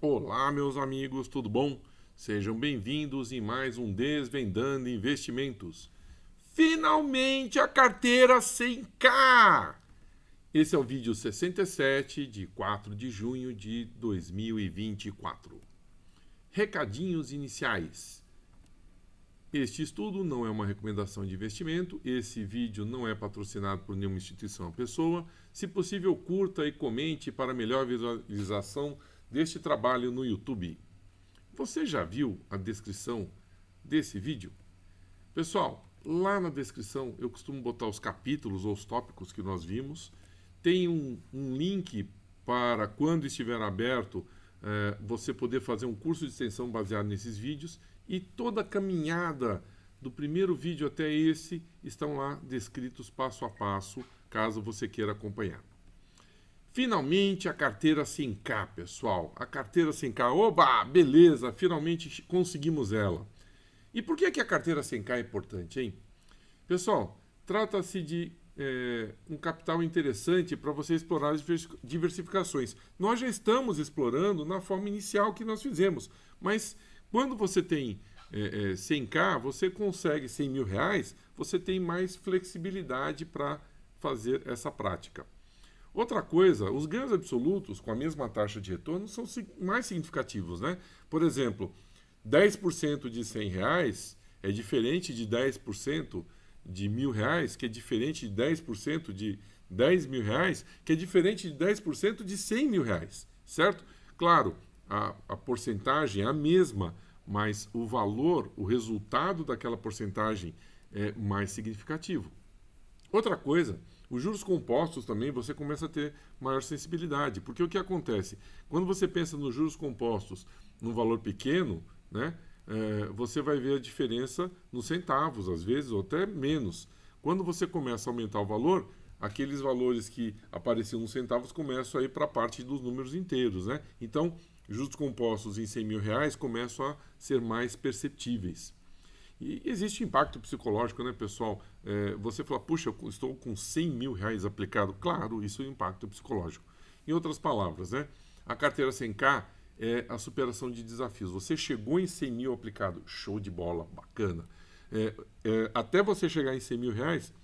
Olá, meus amigos, tudo bom? Sejam bem-vindos em mais um Desvendando Investimentos. Finalmente a carteira 100K! Esse é o vídeo 67 de 4 de junho de 2024. Recadinhos iniciais. Este estudo não é uma recomendação de investimento, esse vídeo não é patrocinado por nenhuma instituição ou pessoa. Se possível, curta e comente para melhor visualização deste trabalho no YouTube. Você já viu a descrição desse vídeo? Pessoal, lá na descrição eu costumo botar os capítulos ou os tópicos que nós vimos. Tem um link para quando estiver aberto você poder fazer um curso de extensão baseado nesses vídeos. E toda a caminhada do primeiro vídeo até esse estão lá descritos passo a passo, caso você queira acompanhar. Finalmente a carteira 100K, pessoal. A carteira 100K, oba, beleza, finalmente conseguimos ela. E por que a carteira 100K é importante, hein? Pessoal, trata-se de um capital interessante para você explorar as diversificações. Nós já estamos explorando na forma inicial que nós fizemos, mas quando você tem 100K, você consegue 100 mil reais, você tem mais flexibilidade para fazer essa prática. Outra coisa, os ganhos absolutos com a mesma taxa de retorno são mais significativos, né? Por exemplo, 10% de 100 reais é diferente de 10% de R$ 1.000, que é diferente de 10% de 10 mil reais, que é diferente de 10% de 100 mil reais, certo? Claro, a porcentagem é a mesma, mas o valor, o resultado daquela porcentagem é mais significativo. Outra coisa, os juros compostos também você começa a ter maior sensibilidade, porque o que acontece? Quando você pensa nos juros compostos num valor pequeno, né, você vai ver a diferença nos centavos, às vezes, ou até menos. Quando você começa a aumentar o valor, aqueles valores que apareciam nos centavos começam a ir para a parte dos números inteiros, né? Então, juros compostos em 100 mil reais começam a ser mais perceptíveis. E existe impacto psicológico, né, pessoal? Você fala, puxa, eu estou com 100 mil reais aplicado. Claro, isso é um impacto psicológico. Em outras palavras, né, a carteira 100K é a superação de desafios. Você chegou em 100 mil aplicado, show de bola, bacana. Até você chegar em 100 mil reais,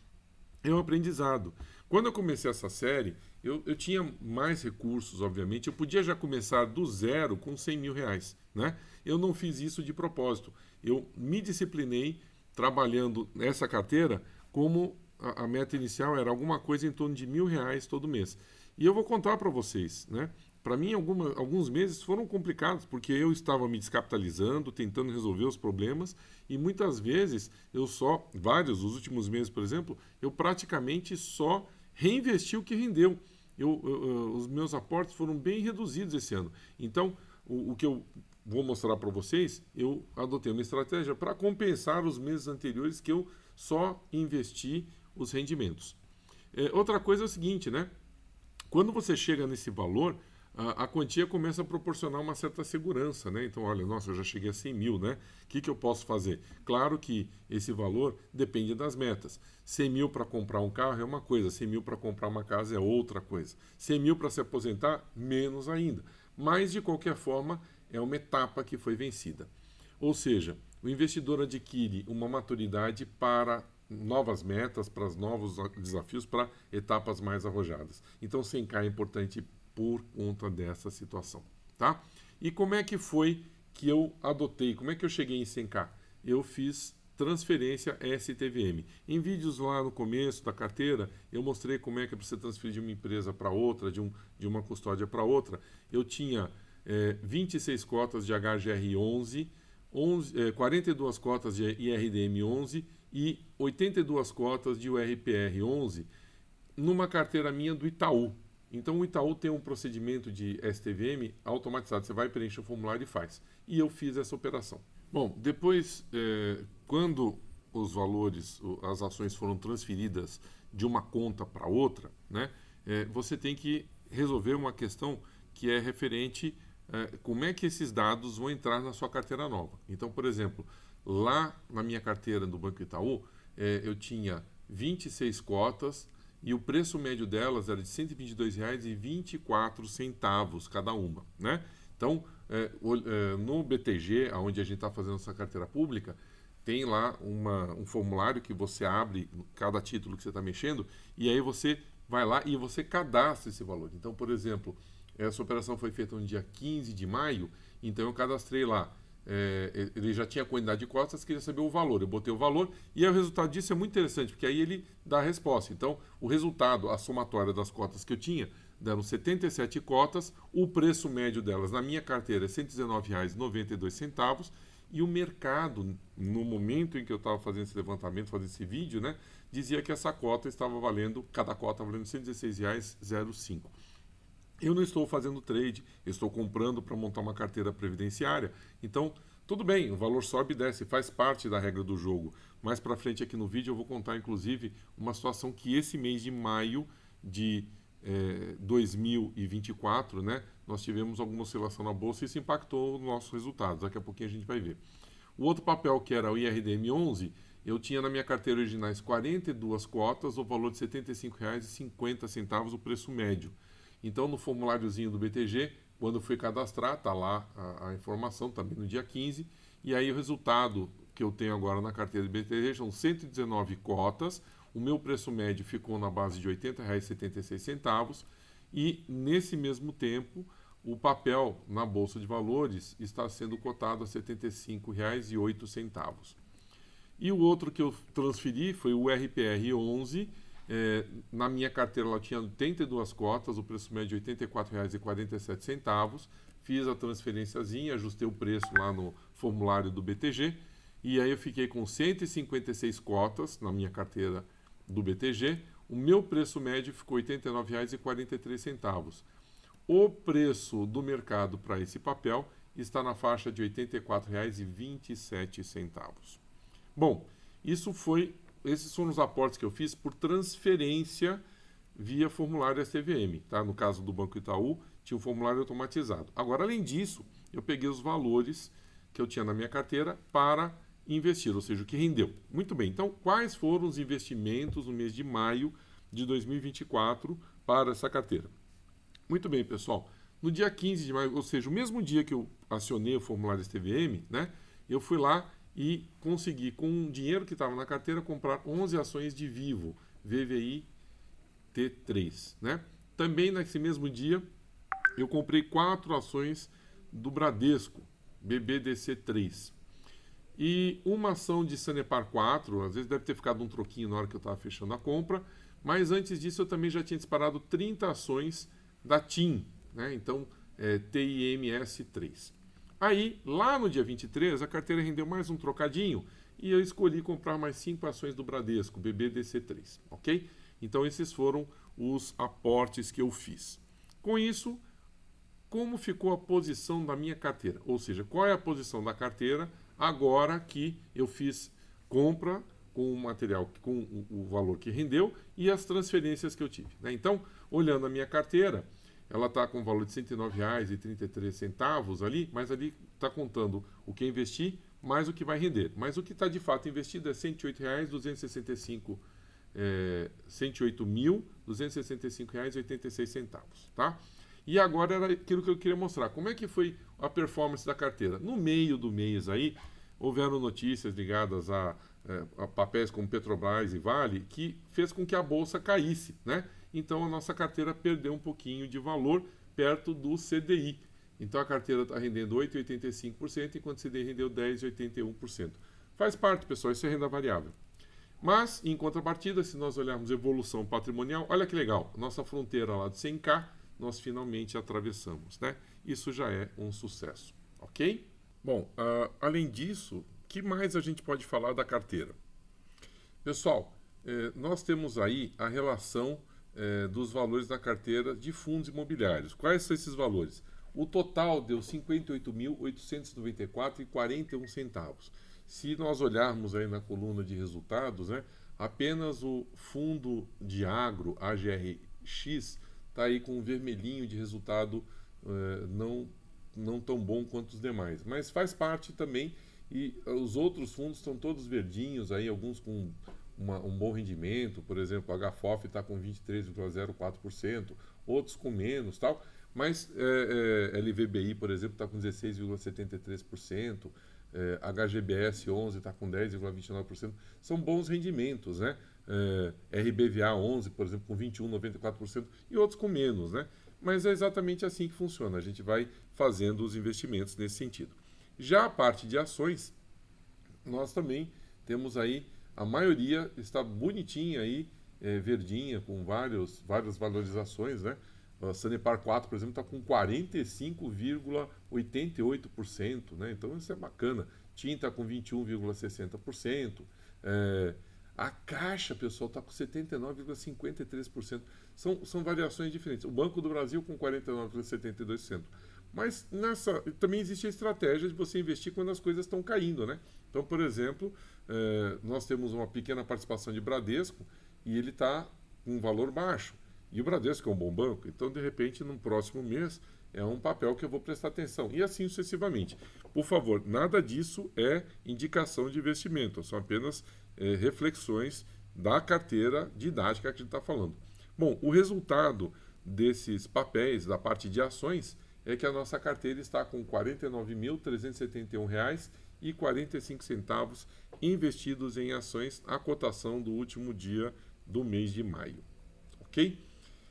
é um aprendizado. Quando eu comecei essa série, eu tinha mais recursos, obviamente. Eu podia já começar do zero com 100 mil reais, né? Eu não fiz isso de propósito. Eu me disciplinei trabalhando nessa carteira como a meta inicial era alguma coisa em torno de R$ 1.000 todo mês. E eu vou contar para vocês, né? Para mim, alguns meses foram complicados, porque eu estava me descapitalizando, tentando resolver os problemas, e muitas vezes vários, os últimos meses, por exemplo, eu praticamente só reinvesti o que rendeu. Os meus aportes foram bem reduzidos esse ano. Então, o que eu vou mostrar para vocês, eu adotei uma estratégia para compensar os meses anteriores que eu só investi os rendimentos. Outra coisa é o seguinte, né? Quando você chega nesse valor, a quantia começa a proporcionar uma certa segurança, né? Então, olha, nossa, eu já cheguei a 100 mil, né? O que eu posso fazer? Claro que esse valor depende das metas. 100 mil para comprar um carro é uma coisa, 100 mil para comprar uma casa é outra coisa. 100 mil para se aposentar, menos ainda. Mas, de qualquer forma, é uma etapa que foi vencida. Ou seja, o investidor adquire uma maturidade para novas metas, para novos desafios, para etapas mais arrojadas. Então, 100K é importante por conta dessa situação, tá? E como é que foi que eu adotei? Como é que eu cheguei em 100K? Eu fiz transferência STVM. Em vídeos lá no começo da carteira, eu mostrei como é que é para você transferir de uma empresa para outra, de uma custódia para outra. Eu tinha 26 cotas de HGR11, 42 cotas de IRDM11 e 82 cotas de URPR11 numa carteira minha do Itaú. Então o Itaú tem um procedimento de STVM automatizado, você vai preencher o formulário e faz. E eu fiz essa operação. Bom, depois, quando os valores, as ações foram transferidas de uma conta para outra, né, você tem que resolver uma questão que é referente como é que esses dados vão entrar na sua carteira nova. Então, por exemplo, lá na minha carteira do Banco Itaú, eu tinha 26 cotas, e o preço médio delas era de R$ 122,24 cada uma, né? Então, no BTG, onde a gente está fazendo essa carteira pública, tem lá um formulário que você abre cada título que você está mexendo, e aí você vai lá e você cadastra esse valor. Então, por exemplo, essa operação foi feita no dia 15 de maio, então eu cadastrei lá. Ele já tinha a quantidade de cotas, queria saber o valor. Eu botei o valor e aí o resultado disso é muito interessante, porque aí ele dá a resposta. Então, o resultado, a somatória das cotas que eu tinha, deram 77 cotas, o preço médio delas na minha carteira é R$ 119,92, e o mercado, no momento em que eu estava fazendo esse levantamento, fazendo esse vídeo, né, dizia que essa cota estava valendo, cada cota valendo R$ 116,05. Eu não estou fazendo trade, eu estou comprando para montar uma carteira previdenciária. Então, tudo bem, o valor sobe e desce, faz parte da regra do jogo. Mais para frente aqui no vídeo eu vou contar, inclusive, uma situação que esse mês de maio de 2024, né, nós tivemos alguma oscilação na bolsa e isso impactou os nossos resultados. Daqui a pouquinho a gente vai ver. O outro papel, que era o IRDM11, eu tinha na minha carteira originais 42 cotas, o valor de R$ 75,50, o preço médio. Então, no formuláriozinho do BTG, quando eu fui cadastrar, está lá a informação, também no dia 15, e aí o resultado que eu tenho agora na carteira do BTG são 119 cotas, o meu preço médio ficou na base de R$ 80,76, e nesse mesmo tempo, o papel na Bolsa de Valores está sendo cotado a R$ 75,08. E o outro que eu transferi foi o RPR11. Na minha carteira ela tinha 82 cotas, o preço médio de R$ 84,47. Fiz a transferênciazinha, ajustei o preço lá no formulário do BTG, e aí eu fiquei com 156 cotas na minha carteira do BTG. O meu preço médio ficou R$ 89,43. O preço do mercado para esse papel está na faixa de R$ 84,27. Bom, esses foram os aportes que eu fiz por transferência via formulário STVM. Tá? No caso do Banco Itaú, tinha um formulário automatizado. Agora, além disso, eu peguei os valores que eu tinha na minha carteira para investir, ou seja, o que rendeu. Muito bem, então, quais foram os investimentos no mês de maio de 2024 para essa carteira? Muito bem, pessoal. No dia 15 de maio, ou seja, o mesmo dia que eu acionei o formulário STVM, né, eu fui lá e consegui, com o dinheiro que estava na carteira, comprar 11 ações de Vivo, VVI T3. Né? Também nesse mesmo dia, eu comprei 4 ações do Bradesco, BBDC3. E uma ação de Sanepar 4, às vezes deve ter ficado um troquinho na hora que eu estava fechando a compra, mas antes disso eu também já tinha disparado 30 ações da TIM, né? Então, TIMS3. Aí, lá no dia 23, a carteira rendeu mais um trocadinho e eu escolhi comprar mais 5 ações do Bradesco, BBDC3, ok? Então, esses foram os aportes que eu fiz. Com isso, como ficou a posição da minha carteira? Ou seja, qual é a posição da carteira agora que eu fiz compra com o material, com o valor que rendeu e as transferências que eu tive, né? Então, olhando a minha carteira, ela está com o valor de R$ 109,33 ali, mas ali está contando o que investi mais o que vai render. Mas o que está de fato investido é R$ 108.265, R$ 108.265,86, tá? E agora era aquilo que eu queria mostrar. Como é que foi a performance da carteira? No meio do mês aí, houveram notícias ligadas a papéis como Petrobras e Vale, que fez com que a bolsa caísse, né? Então a nossa carteira perdeu um pouquinho de valor perto do CDI. Então a carteira está rendendo 8,85%, enquanto o CDI rendeu 10,81%. Faz parte, pessoal, isso é renda variável. Mas, em contrapartida, se nós olharmos evolução patrimonial, olha que legal, nossa fronteira lá de 100K, nós finalmente atravessamos, né? Isso já é um sucesso, ok? Bom, além disso, o que mais a gente pode falar da carteira? Pessoal, nós temos aí a relação dos valores da carteira de fundos imobiliários. Quais são esses valores? O total deu R$ 58.894,41. Se nós olharmos aí na coluna de resultados, né, apenas o fundo de agro, AGRX, está aí com um vermelhinho de resultado não tão bom quanto os demais. Mas faz parte também, e os outros fundos estão todos verdinhos, aí, alguns com um bom rendimento, por exemplo, a HFOF está com 23,04%, outros com menos, tal. Mas LVBI, por exemplo, está com 16,73%, HGBS 11 está com 10,29%, são bons rendimentos, né? RBVA 11, por exemplo, com 21,94% e outros com menos, né? Mas é exatamente assim que funciona, a gente vai fazendo os investimentos nesse sentido. Já a parte de ações, nós também temos aí, a maioria está bonitinha aí, verdinha, com várias valorizações, né? A Sanepar 4, por exemplo, está com 45,88%, né? Então isso é bacana. TIM está com 21,60%. A Caixa, pessoal, está com 79,53%. São variações diferentes. O Banco do Brasil com 49,72%. Mas também existe a estratégia de você investir quando as coisas estão caindo, né? Então, por exemplo, nós temos uma pequena participação de Bradesco e ele está com um valor baixo. E o Bradesco é um bom banco, então, de repente, no próximo mês, é um papel que eu vou prestar atenção. E assim sucessivamente. Por favor, nada disso é indicação de investimento, são apenas reflexões da carteira didática que a gente está falando. Bom, o resultado desses papéis, da parte de ações, é que a nossa carteira está com R$ 49.371,45 investidos em ações à cotação do último dia do mês de maio. Ok?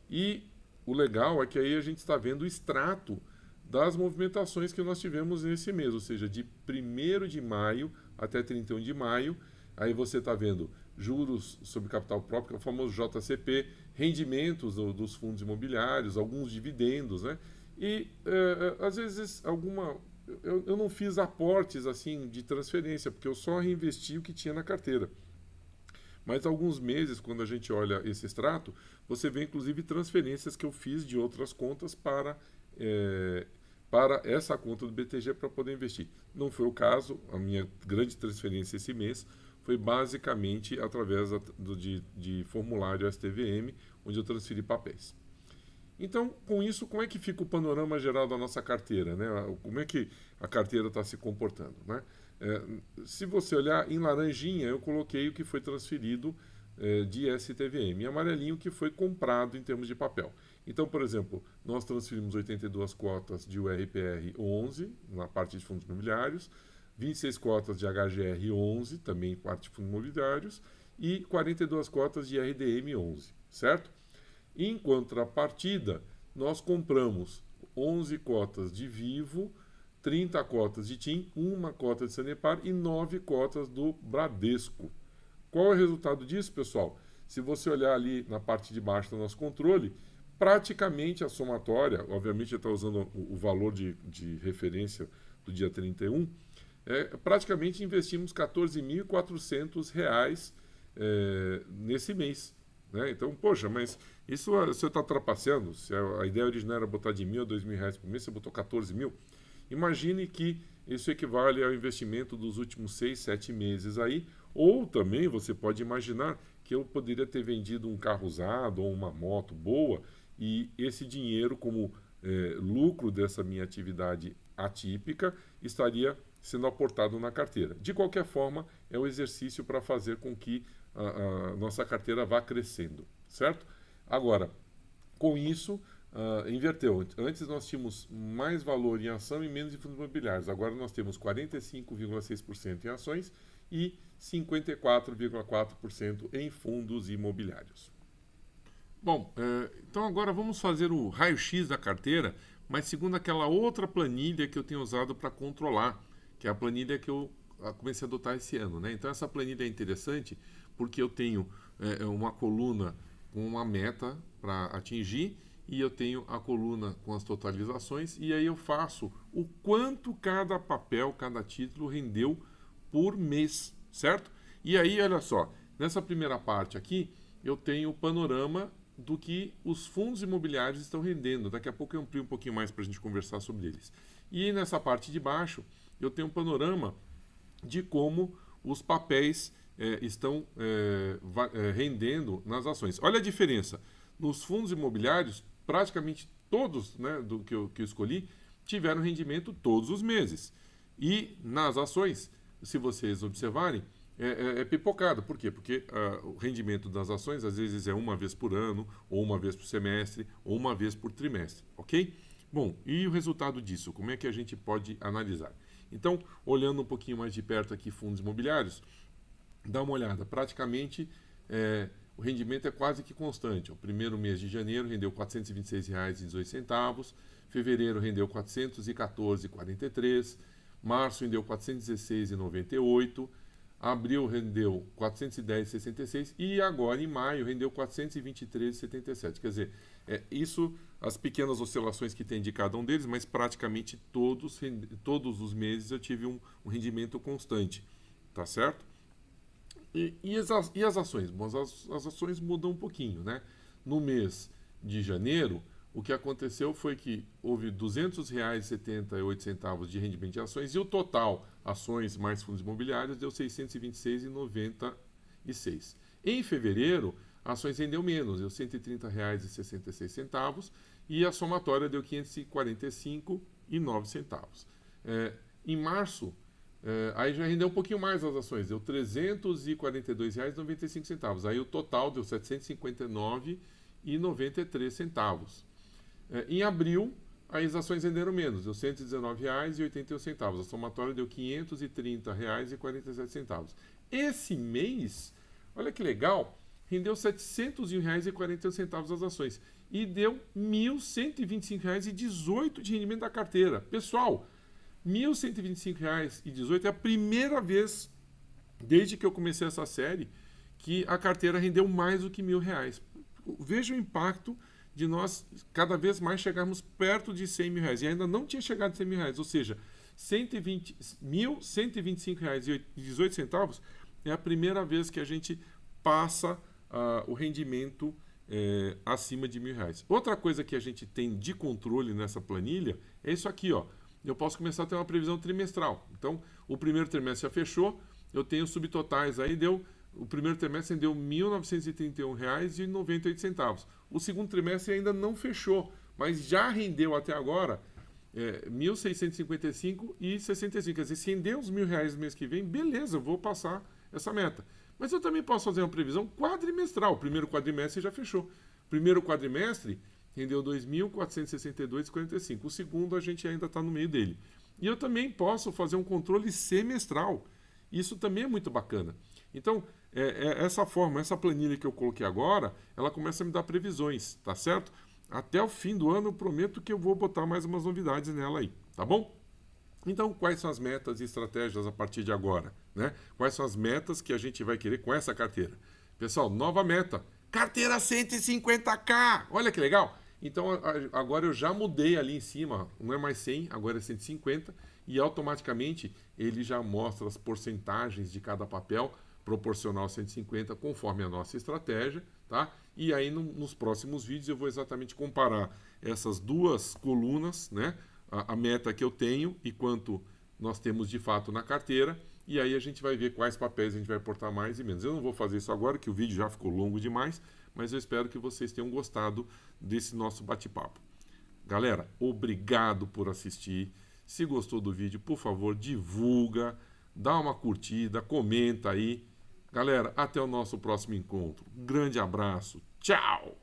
E o legal é que aí a gente está vendo o extrato das movimentações que nós tivemos nesse mês, ou seja, de 1º de maio até 31 de maio. Aí você está vendo juros sobre capital próprio, que é o famoso JCP, rendimentos dos fundos imobiliários, alguns dividendos, né? E às vezes eu não fiz aportes assim de transferência, porque eu só reinvesti o que tinha na carteira. Mas alguns meses, quando a gente olha esse extrato, você vê inclusive transferências que eu fiz de outras contas para essa conta do BTG para poder investir. Não foi o caso, a minha grande transferência esse mês foi basicamente através de formulário STVM, onde eu transferi papéis. Então, com isso, como é que fica o panorama geral da nossa carteira, né? Como é que a carteira está se comportando, né? Se você olhar em laranjinha, eu coloquei o que foi transferido de STVM, e amarelinho o que foi comprado em termos de papel. Então, por exemplo, nós transferimos 82 cotas de URPR 11, na parte de fundos imobiliários, 26 cotas de HGR 11, também parte de fundos imobiliários, e 42 cotas de RDM 11, certo? Em contrapartida, nós compramos 11 cotas de Vivo, 30 cotas de TIM, 1 cota de Sanepar e 9 cotas do Bradesco. Qual é o resultado disso, pessoal? Se você olhar ali na parte de baixo do nosso controle, praticamente a somatória, obviamente está usando o valor de referência do dia 31, praticamente investimos R$ 14.400 nesse mês. Né? Então, poxa, mas isso você está trapaceando. Se a ideia original era botar de R$ 1.000 a R$ 2.000 por mês, você botou 14 mil. Imagine que isso equivale ao investimento dos últimos 6, 7 meses aí. Ou também você pode imaginar que eu poderia ter vendido um carro usado ou uma moto boa e esse dinheiro, como lucro dessa minha atividade atípica, estaria sendo aportado na carteira. De qualquer forma, é o exercício para fazer com que a nossa carteira vá crescendo, certo? Agora, com isso, inverteu. Antes nós tínhamos mais valor em ação e menos em fundos imobiliários. Agora nós temos 45,6% em ações e 54,4% em fundos imobiliários. Bom, então agora vamos fazer o raio-x da carteira, mas segundo aquela outra planilha que eu tenho usado para controlar, que é a planilha que eu comecei a adotar esse ano, né? Então essa planilha é interessante porque eu tenho uma coluna com uma meta para atingir e eu tenho a coluna com as totalizações e aí eu faço o quanto cada papel, cada título rendeu por mês, certo? E aí, olha só, nessa primeira parte aqui eu tenho o panorama do que os fundos imobiliários estão rendendo. Daqui a pouco eu amplio um pouquinho mais para a gente conversar sobre eles. E nessa parte de baixo eu tenho um panorama de como os papéis estão rendendo nas ações. Olha a diferença. Nos fundos imobiliários, praticamente todos, né, do que eu escolhi, tiveram rendimento todos os meses. E nas ações, se vocês observarem, é pipocado. Por quê? Porque o rendimento das ações, às vezes, é uma vez por ano, ou uma vez por semestre, ou uma vez por trimestre, ok? Bom, e o resultado disso? Como é que a gente pode analisar? Então, olhando um pouquinho mais de perto aqui fundos imobiliários, dá uma olhada. Praticamente, o rendimento é quase que constante. O primeiro mês de janeiro rendeu R$ 426,18. Fevereiro rendeu R$ 414,43. Março rendeu R$ 416,98. Abril rendeu R$ 410,66 e agora em maio rendeu R$ 423,77. Quer dizer, isso, as pequenas oscilações que tem de cada um deles, mas praticamente todos os meses eu tive um rendimento constante, tá certo? E as ações? Bom, as ações mudam um pouquinho, né? No mês de janeiro, o que aconteceu foi que houve R$ 200,78 de rendimento de ações e o total, ações mais fundos imobiliários, deu R$ 626,96. Em fevereiro, ações rendeu menos, deu R$ 130,66 e a somatória deu R$ 545,09. Em março, aí já rendeu um pouquinho mais as ações, deu R$ 342,95. Aí o total deu R$ 759,93. Em abril, as ações renderam menos, deu R$ 119,81. A somatória deu R$ 530,47. Esse mês, olha que legal, rendeu R$ 701,41 as ações e deu R$ 1.125,18 de rendimento da carteira. Pessoal, R$ 1.125,18 é a primeira vez, desde que eu comecei essa série, que a carteira rendeu mais do que R$ 1.000. Veja o impacto de nós cada vez mais chegarmos perto de R$ 100.000. E ainda não tinha chegado a R$ 100.000, ou seja, R$ 1.125,18 é a primeira vez que a gente passa o rendimento acima de R$ 1.000. Outra coisa que a gente tem de controle nessa planilha é isso aqui, ó. Eu posso começar a ter uma previsão trimestral. Então, o primeiro trimestre já fechou, eu tenho subtotais aí, o primeiro trimestre rendeu R$ 1.931,98. O segundo trimestre ainda não fechou, mas já rendeu até agora R$ 1.655,65. Quer dizer, se render uns R$ 1.000 no mês que vem, beleza, eu vou passar essa meta. Mas eu também posso fazer uma previsão quadrimestral. O primeiro quadrimestre já fechou. O primeiro quadrimestre rendeu R$ 2.462,45. O segundo a gente ainda está no meio dele. E eu também posso fazer um controle semestral. Isso também é muito bacana. Então, essa forma, essa planilha que eu coloquei agora, ela começa a me dar previsões, tá certo? Até o fim do ano eu prometo que eu vou botar mais umas novidades nela aí, tá bom? Então, quais são as metas e estratégias a partir de agora, né? Quais são as metas que a gente vai querer com essa carteira? Pessoal, nova meta, carteira 150k, olha que legal! Então, agora eu já mudei ali em cima, não é mais 100, agora é 150, e automaticamente ele já mostra as porcentagens de cada papel, proporcional 150, conforme a nossa estratégia, tá? E aí nos próximos vídeos eu vou exatamente comparar essas duas colunas, né? A meta que eu tenho e quanto nós temos de fato na carteira, e aí a gente vai ver quais papéis a gente vai aportar mais e menos. Eu não vou fazer isso agora, que o vídeo já ficou longo demais, mas eu espero que vocês tenham gostado desse nosso bate-papo. Galera, obrigado por assistir. Se gostou do vídeo, por favor, divulga, dá uma curtida, comenta aí. Galera, até o nosso próximo encontro. Um grande abraço. Tchau!